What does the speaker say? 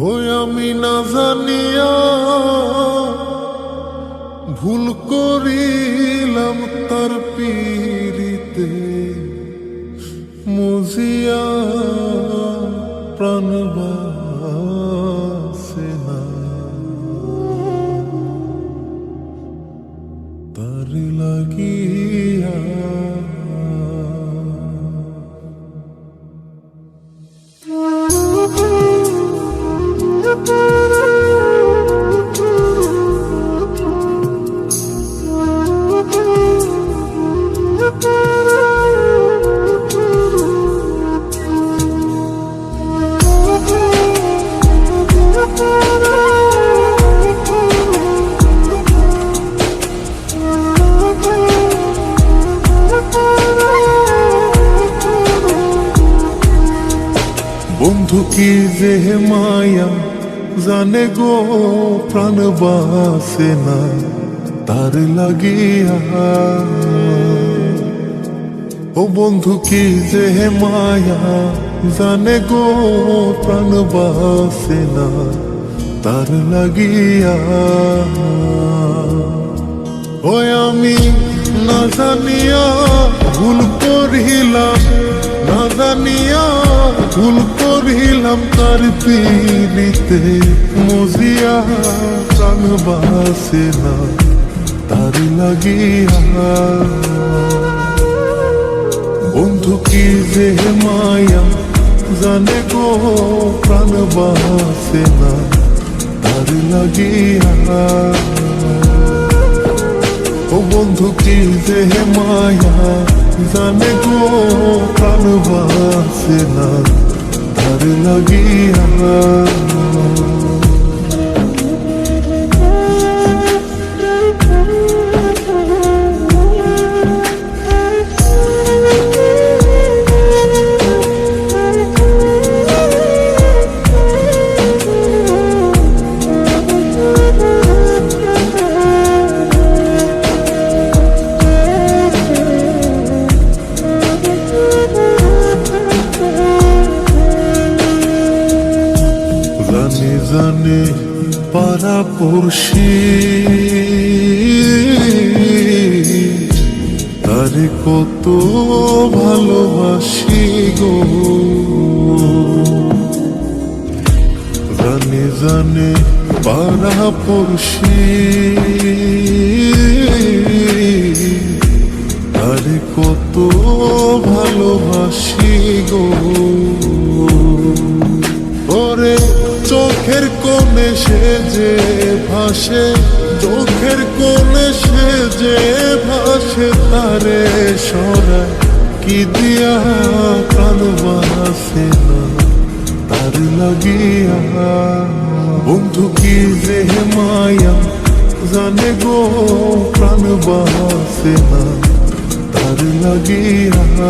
ওই আমি না জানিয়া ভুল করিলাম তার পীড়িতে মুজিয়া প্রাণ বাসে না তার লাগিয়া। বন্ধু কি যে মায়া জানে গো প্রাণ বাসে না তার লাগিয়া। ও বন্ধু কি যে মায়া জানে গো প্রাণ বাসে না তার লাগিয়া। ওই আমি না জানিয়া ভুল করিলাম, না জানিয়া ভুল করিলাম তার পীড়িতে মুজিয়া প্রাণ বাসে না তার লাগিয়া। বন্ধু কি যে মায়া জানে গো প্রাণ বাসে না তার লাগিয়া। ও বন্ধু কি যে মায়া জানে গো প্রাণ বাসে না তার লাগিয়া। জানে জানে পাড়া পড়শি তারে কত ভালোবাসি গো। জানে জানে পাড়া পড়শি তারে কত ভালোবাসি গো। ওরে চোখের কোণে সে যে ভাসে, চোখের কোণে সে যে ভাসে তারে সরা কি দিয়া প্রাণ বাসে না তার লাগিয়া। বন্ধু কি যে মায়া জানে গো প্রাণ বাসে না তার লাগিয়া।